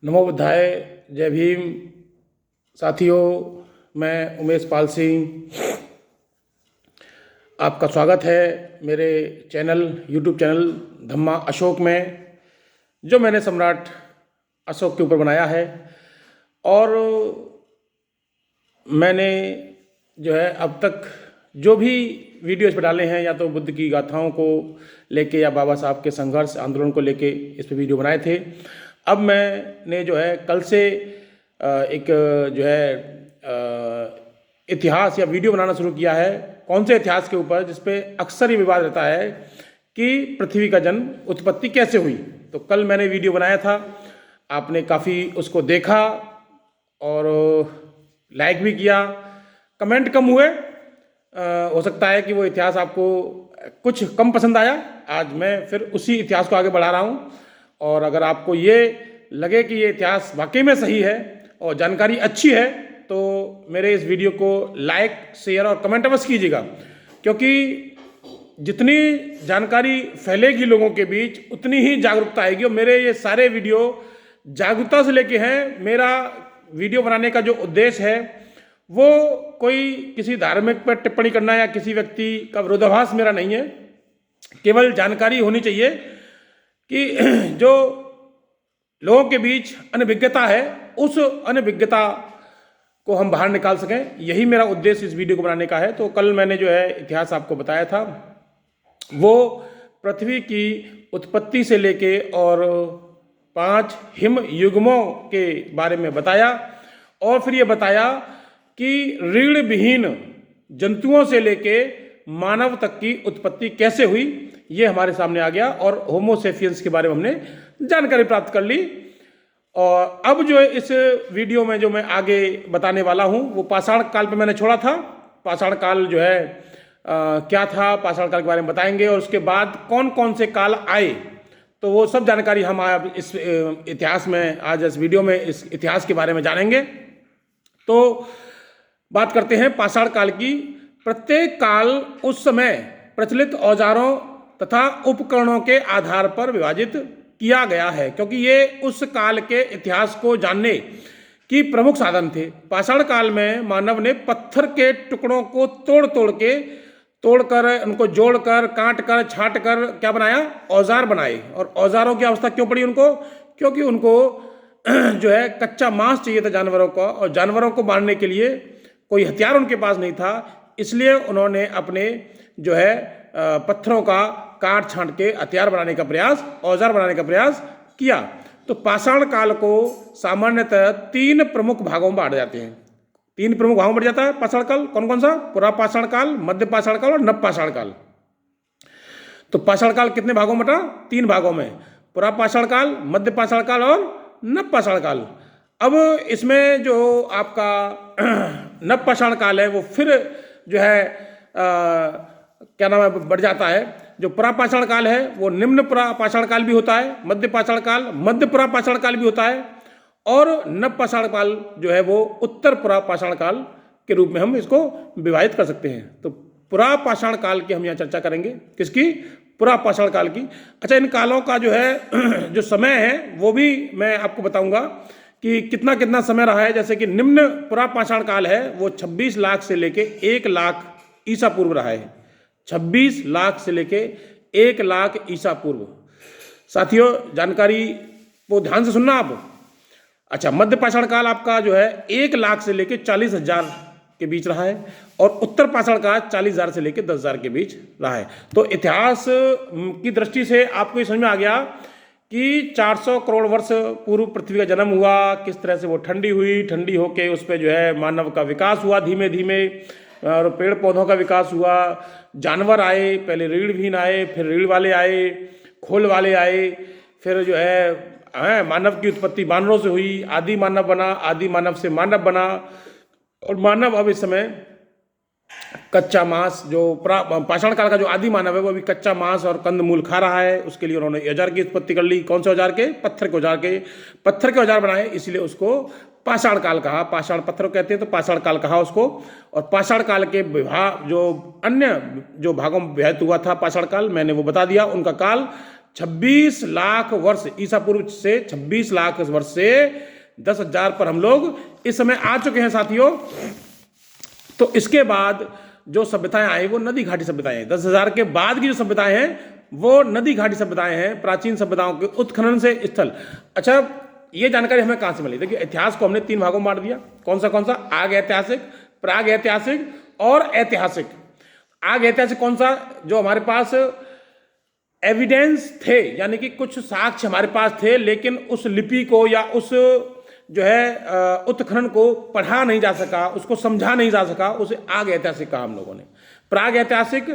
नमो बुद्धाय। जय भीम। साथियों, मैं उमेश पाल सिंह, आपका स्वागत है मेरे यूट्यूब चैनल धम्मा अशोक में, जो मैंने सम्राट अशोक के ऊपर बनाया है। और मैंने जो है अब तक जो भी वीडियो इस पर डाले हैं, या तो बुद्ध की गाथाओं को लेके या बाबा साहब के संघर्ष आंदोलन को लेके इस पर वीडियो बनाए थे। अब मैंने जो है कल से एक जो है इतिहास या वीडियो बनाना शुरू किया है। कौन से इतिहास के ऊपर, जिसपे अक्सर ये विवाद रहता है कि पृथ्वी का जन्म, उत्पत्ति कैसे हुई। तो कल मैंने वीडियो बनाया था, आपने काफ़ी उसको देखा और लाइक भी किया, कमेंट कम हुए। हो सकता है कि वो इतिहास आपको कुछ कम पसंद आया। आज मैं फिर उसी इतिहास को आगे बढ़ा रहा हूँ, और अगर आपको ये लगे कि ये इतिहास वाकई में सही है और जानकारी अच्छी है, तो मेरे इस वीडियो को लाइक, शेयर और कमेंट अवश्य कीजिएगा, क्योंकि जितनी जानकारी फैलेगी लोगों के बीच, उतनी ही जागरूकता आएगी। और मेरे ये सारे वीडियो जागरूकता से लेके हैं। मेरा वीडियो बनाने का जो उद्देश्य है, वो कोई किसी धार्मिक पर टिप्पणी करना या किसी व्यक्ति का विरोधाभास मेरा नहीं है। केवल जानकारी होनी चाहिए कि जो लोगों के बीच अनभिज्ञता है, उस अनभिज्ञता को हम बाहर निकाल सकें। यही मेरा उद्देश्य इस वीडियो को बनाने का है। तो कल मैंने जो है इतिहास आपको बताया था, वो पृथ्वी की उत्पत्ति से लेके और 5 हिम युगमों के बारे में बताया, और फिर ये बताया कि रीढ़ विहीन जंतुओं से लेके मानव तक की उत्पत्ति कैसे हुई। ये हमारे सामने आ गया, और होमोसेपियंस के बारे में हमने जानकारी प्राप्त कर ली। और अब जो है इस वीडियो में जो मैं आगे बताने वाला हूँ, वो पाषाण काल पे मैंने छोड़ा था। पाषाण काल जो है क्या था, पाषाण काल के बारे में बताएंगे, और उसके बाद कौन कौन से काल आए, तो वो सब जानकारी हम आज इस इतिहास में, आज इस वीडियो में इस इतिहास के बारे में जानेंगे। तो बात करते हैं पाषाण काल की। प्रत्येक काल उस समय प्रचलित औजारों तथा उपकरणों के आधार पर विभाजित किया गया है, क्योंकि ये उस काल के इतिहास को जानने की प्रमुख साधन थे। पाषाण काल में मानव ने पत्थर के टुकड़ों को तोड़कर उनको जोड़कर, काट कर, छाट कर क्या बनाया, औजार बनाए। और औजारों की आवश्यकता क्यों पड़ी उनको? क्योंकि उनको जो है कच्चा मांस चाहिए था जानवरों को, और जानवरों को मारने के लिए कोई हथियार उनके पास नहीं था। इसलिए उन्होंने अपने जो है पत्थरों का काट छांट के हथियार बनाने का प्रयास, औजार बनाने का प्रयास किया। तो पाषाण काल को सामान्यतः 3 प्रमुख भागों में बांटे जाते हैं। 3 प्रमुख भागों में बढ़ जाता है पाषाण काल। कौन कौन सा? पुरा पाषाण काल, मध्य पाषाण काल और नव पाषाण काल। तो पाषाण काल कितने भागों में बटा? 3 भागों में, पुरा पाषाण काल, मध्य पाषाण काल और नव पाषाण काल। अब इसमें जो आपका नव पाषाण काल है, वो फिर जो है क्या नाम है, बढ़ जाता है। जो पुरा पाषाण काल है, वो निम्न पुरा पाषाण काल भी होता है, मध्य पाषाण काल, मध्य पुरा पाषाण काल भी होता है, और नव पाषाण काल जो है वो उत्तर पुरा पाषाण काल के रूप में हम इसको विभाजित कर सकते हैं। तो पुरा पाषाण काल की हम यहाँ चर्चा करेंगे। किसकी? पुरा पाषाण काल की। अच्छा, इन कालों का जो है जो समय है, वो भी मैं आपको बताऊंगा कि कितना कितना समय रहा है। जैसे कि निम्न पुरा पाषाण काल है, वो 26 लाख से लेके 1 लाख ईसा पूर्व रहा है। 26 लाख से लेके 1 लाख ईसा पूर्व। साथियों, जानकारी को ध्यान से सुनना आप। अच्छा, मध्य पाषाण काल आपका जो है 1 लाख से लेके 40,000 के बीच रहा है, और उत्तर पाषाण काल 40,000 से लेके 10,000 के बीच रहा है। तो इतिहास की दृष्टि से आपको ये समझ में आ गया कि 400 करोड़ वर्ष पूर्व पृथ्वी का जन्म हुआ, किस तरह से वो ठंडी हुई, ठंडी होके उस पर जो है मानव का विकास हुआ धीमे धीमे, और पेड़ पौधों का विकास हुआ, जानवर आए, पहले रीढ़विहीन आए, फिर रीढ़ वाले आए, खोल वाले आए, फिर जो है मानव की उत्पत्ति बानरों से हुई, आदि मानव बना, आदि मानव से मानव बना, और मानव अब इस समय कच्चा मांस, जो पाषाण काल का जो आदि मानव है, वो अभी कच्चा मांस और कंदमूल खा रहा है। उसके लिए उन्होंने औजार की उत्पत्ति कर ली। कौन से औजार के? पत्थर के औजार बनाए, इसलिए उसको पाषाण काल कहा। पाषाण पत्थर कहते हैं, तो पाषाण काल कहा उसको। और पाषाण काल के विभाग जो अन्य जो भागों में विभाजित हुआ था पाषाण काल, मैंने वो बता दिया। उनका काल 26 लाख वर्ष ईसा पूर्व से 26 लाख वर्ष से 10,000 पर हम लोग इस समय आ चुके हैं साथियों। तो इसके बाद जो सभ्यताएं आई वो नदी घाटी सभ्यताएं हैं। 10,000 के बाद की जो सभ्यताएं हैं वो नदी घाटी सभ्यताएं हैं, प्राचीन सभ्यताओं के उत्खनन से स्थल। अच्छा, ये जानकारी हमें कहाँ से मिली? देखिए, इतिहास को हमने 3 भागों में बांट दिया। कौन सा? आग ऐतिहासिक, प्राग ऐतिहासिक और ऐतिहासिक। आग ऐतिहासिक कौन सा? जो हमारे पास एविडेंस थे, यानी कि कुछ साक्ष्य हमारे पास थे, लेकिन उस लिपि को या उस जो है उत्खनन को पढ़ा नहीं जा सका, उसको समझा नहीं जा सका, उसे आग ऐतिहासिक कहा हम लोगों ने। प्राग ऐतिहासिक,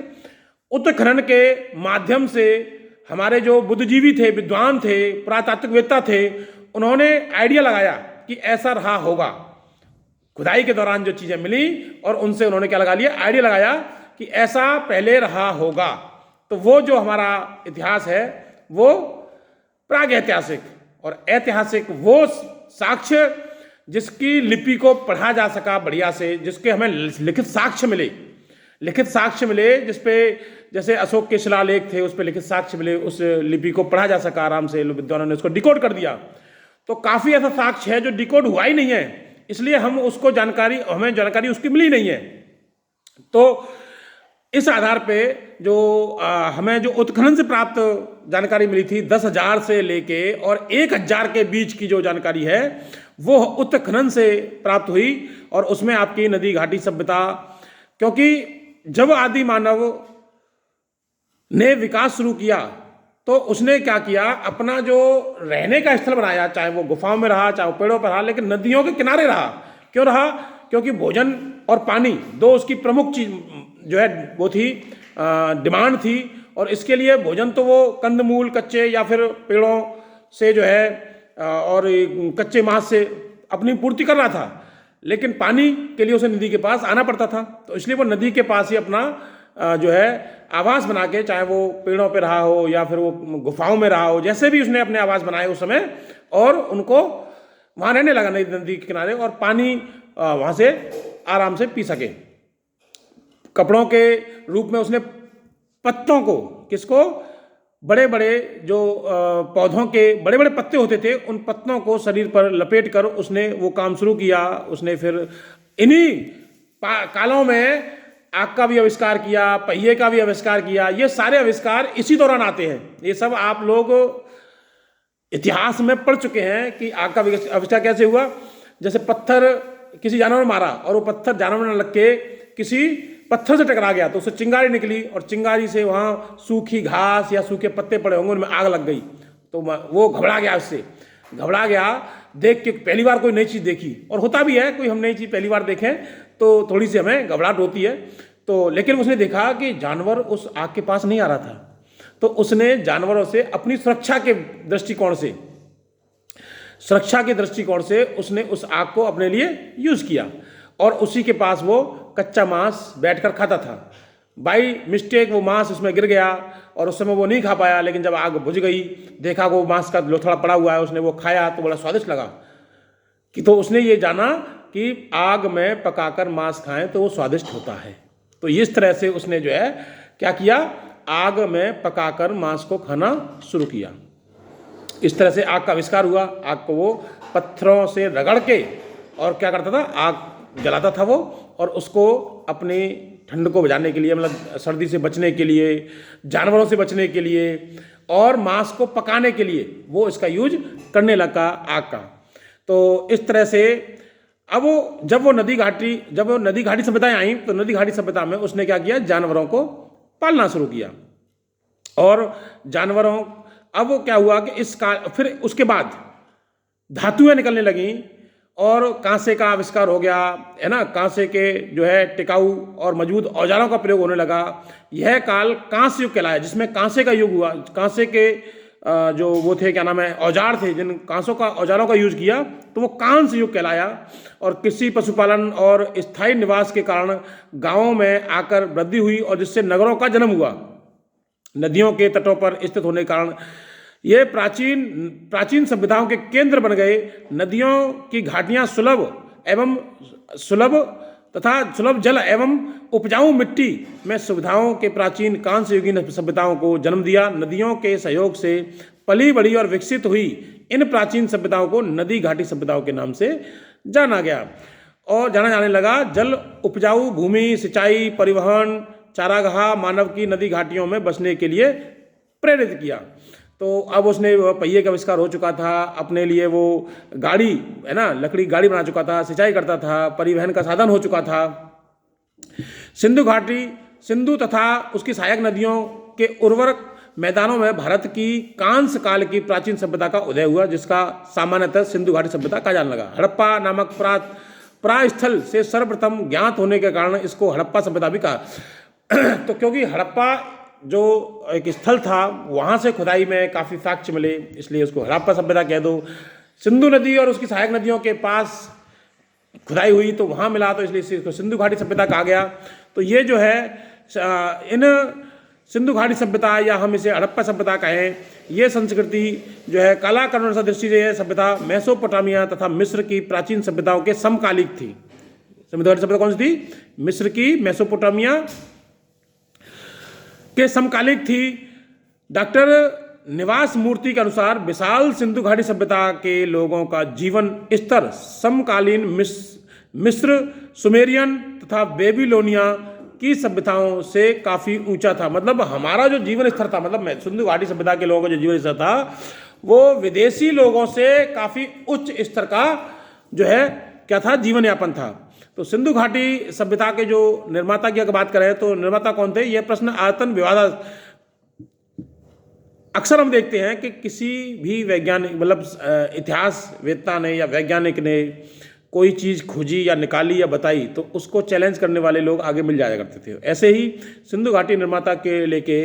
उत्खनन के माध्यम से हमारे जो बुद्धिजीवी थे, विद्वान थे, पुरातात्विकवेत्ता थे, उन्होंने आइडिया लगाया कि ऐसा रहा होगा। खुदाई के दौरान जो चीजें मिली और उनसे उन्होंने क्या लगा लिया? आइडिया लगाया कि ऐसा पहले रहा होगा। तो वो जो हमारा इतिहास है वो प्राग ऐतिहासिक, और ऐतिहासिक वो साक्ष्य जिसकी लिपि को पढ़ा जा सका बढ़िया से, जिसके हमें लिखित साक्ष्य मिले, जिसपे जैसे अशोक के शिलालेख थे, उस पर लिखित साक्ष्य मिले, उस लिपि को पढ़ा जा सका आराम से, विद्वानों ने उसको डिकोड कर दिया। तो काफी ऐसा साक्ष्य है जो डिकोड हुआ ही नहीं है, इसलिए हमें जानकारी उसकी मिली नहीं है। तो इस आधार पे जो हमें जो उत्खनन से प्राप्त जानकारी मिली थी 10,000 से लेके और 1,000 के बीच की जो जानकारी है वो उत्खनन से प्राप्त हुई। और उसमें आपकी नदी घाटी सभ्यता, क्योंकि जब आदि मानव ने विकास शुरू किया तो उसने क्या किया? अपना जो रहने का स्थल बनाया, चाहे वो गुफाओं में रहा, चाहे वो पेड़ों पर रहा, लेकिन नदियों के किनारे रहा। क्यों रहा? क्योंकि भोजन और पानी दो उसकी प्रमुख चीज जो है वो थी, डिमांड थी। और इसके लिए भोजन तो वो कंदमूल कच्चे या फिर पेड़ों से जो है और कच्चे मांस से अपनी पूर्ति कर रहा था, लेकिन पानी के लिए उसे नदी के पास आना पड़ता था। तो इसलिए वो नदी के पास ही अपना जो है आवास बना के, चाहे वो पेड़ों पे रहा हो या फिर वो गुफाओं में रहा हो, जैसे भी उसने अपने आवास बनाए उस समय, और उनको वहाँ रहने लगा नदी के किनारे, और पानी वहाँ से आराम से पी सके। कपड़ों के रूप में उसने पत्तों को, किसको? बड़े बड़े जो पौधों के बड़े बड़े पत्ते होते थे, उन पत्तों को शरीर पर लपेट कर उसने वो काम शुरू किया। उसने फिर इन्हीं कालों में आग का भी आविष्कार किया, पहिए का भी आविष्कार किया। ये सारे आविष्कार इसी दौरान आते हैं। ये सब आप लोग इतिहास में पढ़ चुके हैं कि आग का आविष्कार कैसे हुआ। जैसे पत्थर किसी जानवर ने मारा और वो पत्थर जानवर ने लग के किसी पत्थर से टकरा गया तो उससे चिंगारी निकली, और चिंगारी से वहाँ सूखी घास या सूखे पत्ते पड़े होंगे, उनमें आग लग गई। तो वो घबरा गया, उससे घबरा गया देख के, पहली बार कोई नई चीज़ देखी। और होता भी है, कोई हम नई चीज़ पहली बार देखें तो थोड़ी सी हमें घबराहट होती है। तो लेकिन उसने देखा कि जानवर उस आग के पास नहीं आ रहा था, तो उसने जानवरों से अपनी सुरक्षा के दृष्टिकोण से उसने उस आग को अपने लिए यूज किया, और उसी के पास वो कच्चा मांस बैठकर खाता था। बाई मिस्टेक वो मांस उसमें गिर गया और उस समय वो नहीं खा पाया, लेकिन जब आग बुझ गई, देखा वो मांस का लोथड़ा पड़ा हुआ है, उसने वो खाया तो बड़ा स्वादिष्ट लगा। कि तो उसने ये जाना कि आग में पकाकर मांस खाएं तो वो स्वादिष्ट होता है। तो इस तरह से उसने जो है क्या किया, आग में पकाकर मांस को खाना शुरू किया। इस तरह से आग का आविष्कार हुआ। आग को वो पत्थरों से रगड़ के और क्या करता था, आग जलाता था वो, और उसको अपनी ठंड को बुझाने के लिए, मतलब सर्दी से बचने के लिए, जानवरों से बचने के लिए और मांस को पकाने के लिए वो इसका यूज करने लगा आग का। तो इस तरह से अब वो जब वो नदी घाटी सभ्यताएं आई, तो नदी घाटी सभ्यता में उसने क्या किया, जानवरों को पालना शुरू किया। और जानवरों, अब वो क्या हुआ कि फिर उसके बाद धातुएं निकलने लगीं और कांसे का आविष्कार हो गया, है ना। कांसे के जो है टिकाऊ और मजबूत औजारों का प्रयोग होने लगा। यह काल कांस्य युग कहलाया, जिसमें कांसे का युग हुआ। कांसे के जो वो थे, क्या नाम है, औजार थे, जिन औजारों का यूज किया, तो वो कांस्य युग कहलाया। और कृषि, पशुपालन और स्थायी निवास के कारण गांवों में आकर वृद्धि हुई, और जिससे नगरों का जन्म हुआ। नदियों के तटों पर स्थित होने के कारण ये प्राचीन सभ्यताओं के केंद्र बन गए। नदियों की घाटियां सुलभ तथा सुलभ जल एवं उपजाऊ मिट्टी में सुविधाओं के प्राचीन कांस्य युगीन सभ्यताओं को जन्म दिया। नदियों के सहयोग से पली बढ़ी और विकसित हुई इन प्राचीन सभ्यताओं को नदी घाटी सभ्यताओं के नाम से जाना गया और जाना जाने लगा। जल उपजाऊ भूमि, सिंचाई, परिवहन, चारागाह मानव की नदी घाटियों में बसने के लिए प्रेरित किया। तो अब उसने पहिए का आविष्कार हो चुका था, अपने लिए वो गाड़ी है ना, लकड़ी गाड़ी बना चुका था, सिंचाई करता था, परिवहन का साधन हो चुका था। सिंधु घाटी, सिंधु तथा उसकी सहायक नदियों के उर्वरक मैदानों में भारत की कांस्य काल की प्राचीन सभ्यता का उदय हुआ, जिसका सामान्यतः सिंधु घाटी सभ्यता कहा जाने लगा। हड़प्पा नामक प्रास्थल से सर्वप्रथम ज्ञात होने के कारण इसको हड़प्पा सभ्यता भी कहा। तो क्योंकि हड़प्पा जो एक स्थल था वहाँ से खुदाई में काफ़ी साक्ष्य मिले, इसलिए उसको हड़प्पा सभ्यता कह दो। सिंधु नदी और उसकी सहायक नदियों के पास खुदाई हुई तो वहाँ मिला, तो इसलिए इसको सिंधु घाटी सभ्यता कहा गया। तो ये जो है इन सिंधु घाटी सभ्यता या हम इसे हड़प्पा सभ्यता कहें, ये संस्कृति जो है कालाकर्ण दृष्टि से सभ्यता मेसोपोटामिया तथा मिस्र की प्राचीन सभ्यताओं के समकालिक थी। सिंधु घाटी सभ्यता कौन सी थी? मिस्र की, मेसोपोटामिया के समकालिक थी। डॉक्टर निवास मूर्ति के अनुसार विशाल सिंधु घाटी सभ्यता के लोगों का जीवन स्तर समकालीन मिस्र, सुमेरियन तथा बेबीलोनिया की सभ्यताओं से काफ़ी ऊंचा था। मतलब हमारा जो जीवन स्तर था, मतलब सिंधु घाटी सभ्यता के लोगों का जो जीवन स्तर था वो विदेशी लोगों से काफ़ी उच्च स्तर का जो है क्या था, जीवन यापन था। तो सिंधु घाटी सभ्यता के जो निर्माता की अगर बात करें तो निर्माता कौन थे, यह प्रश्न आयतन विवाद। अक्सर हम देखते हैं कि किसी भी वैज्ञानिक मतलब इतिहासवेत्ता ने या वैज्ञानिक ने कोई चीज़ खोजी या निकाली या बताई तो उसको चैलेंज करने वाले लोग आगे मिल जाया करते थे। ऐसे ही सिंधु घाटी निर्माता के लेके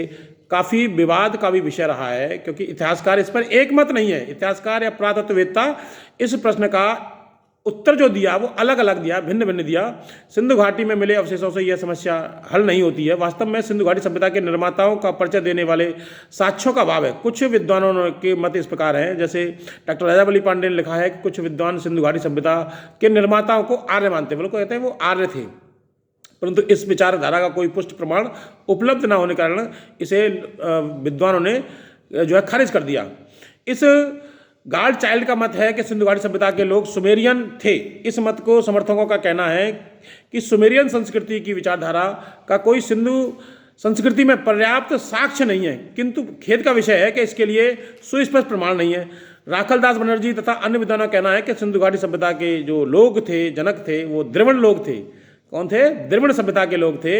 काफ़ी विवाद का भी विषय रहा है, क्योंकि इतिहासकार इस पर एक मत नहीं है। इतिहासकार या पुरातत्ववेत्ता इस प्रश्न का उत्तर जो दिया वो अलग अलग दिया, भिन्न भिन्न दिया। सिंधु घाटी में मिले अवशेषों से यह समस्या हल नहीं होती है। वास्तव में सिंधु घाटी सभ्यता के निर्माताओं का परिचय देने वाले साक्ष्यों का अभाव है। कुछ विद्वानों के मत इस प्रकार हैं, जैसे डॉक्टर राजावली पांडे ने लिखा है कि कुछ विद्वान सिंधु घाटी सभ्यता के निर्माताओं को आर्य मानते हैं, बिल्कुल कहते हैं वो आर्य थे, परंतु इस विचारधारा का कोई पुष्ट प्रमाण उपलब्ध न होने के कारण इसे विद्वानों ने जो है खारिज कर दिया। इस गार्ड चाइल्ड का मत है कि सिंधु घाटी सभ्यता के लोग सुमेरियन थे। इस मत को समर्थकों का कहना है कि सुमेरियन संस्कृति की विचारधारा का कोई सिंधु संस्कृति में पर्याप्त साक्ष्य नहीं है, किंतु खेद का विषय है कि इसके लिए सुस्पष्ट प्रमाण नहीं है। राखलदास बनर्जी तथा अन्य विद्वानों का कहना है कि सिंधु घाटी सभ्यता के जो लोग थे, जनक थे, वो द्रविड़ लोग थे। कौन थे? द्रविड़ सभ्यता के लोग थे।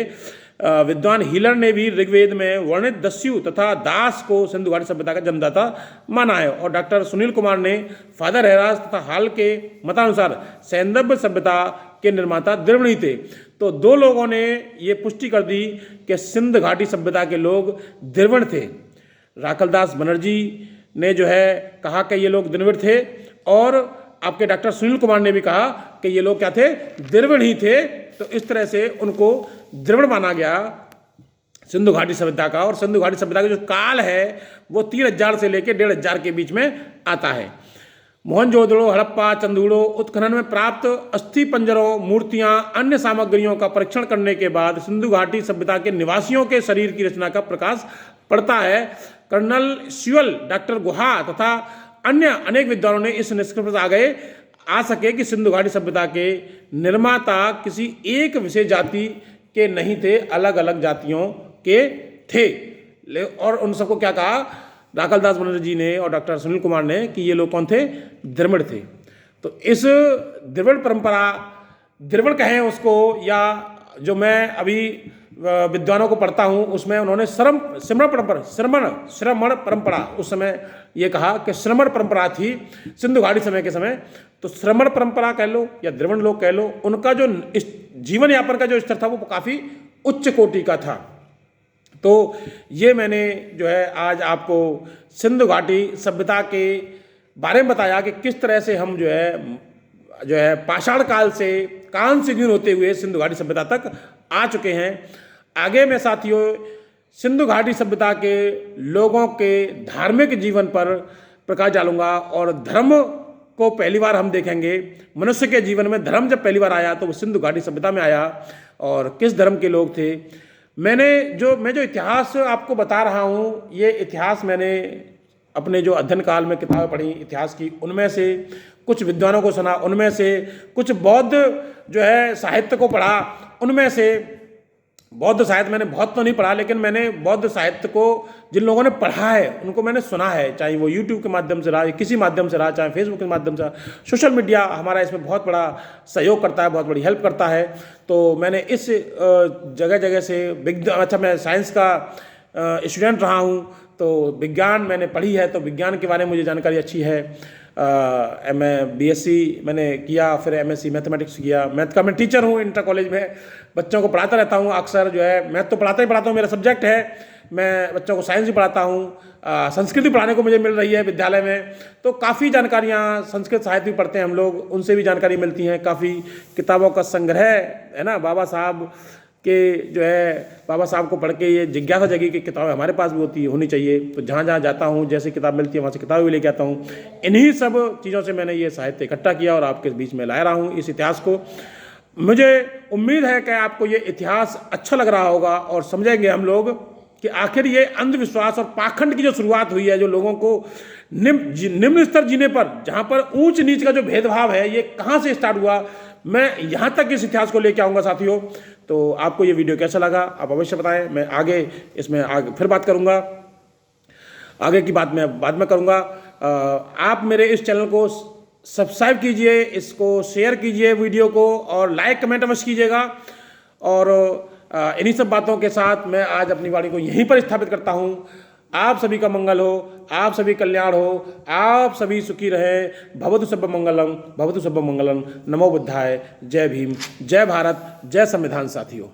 विद्वान हीलर ने भी ऋग्वेद में वर्णित दस्यु तथा दास को सिंधु घाटी सभ्यता का जन्मदाता माना है। और डॉक्टर सुनील कुमार ने फादर हैरास तथा हाल के मतानुसार सैंदव्य सभ्यता के निर्माता द्रविड़ थे। तो दो लोगों ने ये पुष्टि कर दी कि सिंधु घाटी सभ्यता के लोग द्रविड़ थे। राखलदास बनर्जी ने जो है कहा कि ये लोग द्रविड़ थे, और आपके डॉक्टर सुनील कुमार ने भी कहा कि ये लोग क्या थे? द्रविड़ ही थे। तो इस तरह से उनको द्रविड़ माना गया सिंधु घाटी सभ्यता का। और सिंधु घाटी सभ्यता का जो काल है वो 3000 से लेकर 1500 के बीच में आता है। मोहनजोदड़ो, हड़प्पा, चंदूड़ो उत्खनन में प्राप्त अस्थि पंजरों, मूर्तियां, अन्य सामग्रियों का परीक्षण करने के बाद सिंधु घाटी सभ्यता के निवासियों के शरीर की रचना का प्रकाश पड़ता है। कर्नल स्यूअल, डॉक्टर गुहा तथा अन्य अनेक विद्वानों ने इस निष्कर्ष पर आ सके कि सिंधु घाटी सभ्यता के निर्माता किसी एक विशेष जाति के नहीं थे, अलग अलग जातियों के थे। और उन सबको क्या कहा राखलदास बनर्जी ने और डॉक्टर सुनील कुमार ने कि ये लोग कौन थे? द्रविड़ थे। तो इस द्रविड़ परंपरा, द्रविड़ कहें उसको, या जो मैं अभी विद्वानों को पढ़ता हूँ उसमें उन्होंने श्रमण परंपरा उस समय ये कहा कि श्रमण परंपरा थी सिंधु घाटी समय के समय। तो श्रमण परंपरा कह लो या द्रविड़ लोग कह लो, उनका जो जीवन यापन का जो स्तर था वो काफ़ी उच्च कोटि का था। तो ये मैंने जो है आज आपको सिंधु घाटी सभ्यता के बारे में बताया कि किस तरह से हम जो है पाषाण काल से कांस्य युग होते हुए सिंधु घाटी सभ्यता तक आ चुके हैं। आगे मैं साथियों सिंधु घाटी सभ्यता के लोगों के धार्मिक जीवन पर प्रकाश डालूंगा और धर्म को पहली बार हम देखेंगे। मनुष्य के जीवन में धर्म जब पहली बार आया तो वो सिंधु घाटी सभ्यता में आया, और किस धर्म के लोग थे। मैं जो इतिहास आपको बता रहा हूँ, ये इतिहास मैंने अपने जो अध्ययन काल में किताबें पढ़ी इतिहास की, उनमें से कुछ विद्वानों को सुना, उनमें से कुछ बौद्ध जो है साहित्य को पढ़ा, उनमें से बौद्ध साहित्य मैंने बहुत तो नहीं पढ़ा, लेकिन मैंने बौद्ध साहित्य को जिन लोगों ने पढ़ा है उनको मैंने सुना है, चाहे वो यूट्यूब के माध्यम से रहा, किसी माध्यम से रहा, चाहे फेसबुक के माध्यम से। सोशल मीडिया हमारा इसमें बहुत बड़ा सहयोग करता है, बहुत बड़ी हेल्प करता है। तो मैंने इस जगह जगह से अच्छा, मैं साइंस का स्टूडेंट रहा हूँ, तो विज्ञान मैंने पढ़ी है, तो विज्ञान के बारे में मुझे जानकारी अच्छी है। मैं BSc मैंने किया, फिर MSc मैथमेटिक्स किया। मैथ का मैं टीचर हूँ, इंटर कॉलेज में बच्चों को पढ़ाता रहता हूँ अक्सर। जो है मैथ तो पढ़ाता हूँ, मेरा सब्जेक्ट है। मैं बच्चों को साइंस भी पढ़ाता हूँ, संस्कृत भी पढ़ाने को मुझे मिल रही है विद्यालय में। तो काफ़ी जानकारियाँ, संस्कृत साहित्य भी पढ़ते हैं हम लोग, उनसे भी जानकारी मिलती हैं। काफ़ी किताबों का संग्रह है ना, बाबा साहब के जो है, बाबा साहब को पढ़ के ये जिज्ञासा जगी कि किताबें हमारे पास भी होनी चाहिए। तो जहाँ जहाँ जाता हूँ, जैसे किताब मिलती है वहाँ से किताबें भी लेके आता हूँ। इन्हीं सब चीज़ों से मैंने ये साहित्य इकट्ठा किया और आपके बीच में ला रहा हूँ इस इतिहास को। मुझे उम्मीद है कि आपको ये इतिहास अच्छा लग रहा होगा और समझेंगे हम लोग कि आखिर ये अंधविश्वास और पाखंड की जो शुरुआत हुई है, जो लोगों को निम्न स्तर जीने पर, जहाँ पर ऊंच नीच का जो भेदभाव है, ये कहाँ से स्टार्ट हुआ, मैं यहाँ तक इस इतिहास को लेके आऊँगा साथियों। तो आपको ये वीडियो कैसा लगा आप अवश्य बताएं। मैं आगे इसमें आगे फिर बात करूँगा, आगे की बात मैं बाद में करूँगा। आप मेरे इस चैनल को सब्सक्राइब कीजिए, इसको शेयर कीजिए वीडियो को, और लाइक कमेंट अवश्य कीजिएगा। और इन्हीं सब बातों के साथ मैं आज अपनी वाणी को यहीं पर स्थापित करता हूँ। आप सभी का मंगल हो, आप सभी कल्याण हो, आप सभी सुखी रहें। भवतु सब्बं मंगलम, भवतु सब्बं मंगलम। नमो बुद्धाय। जय भीम, जय भारत, जय संविधान साथियों।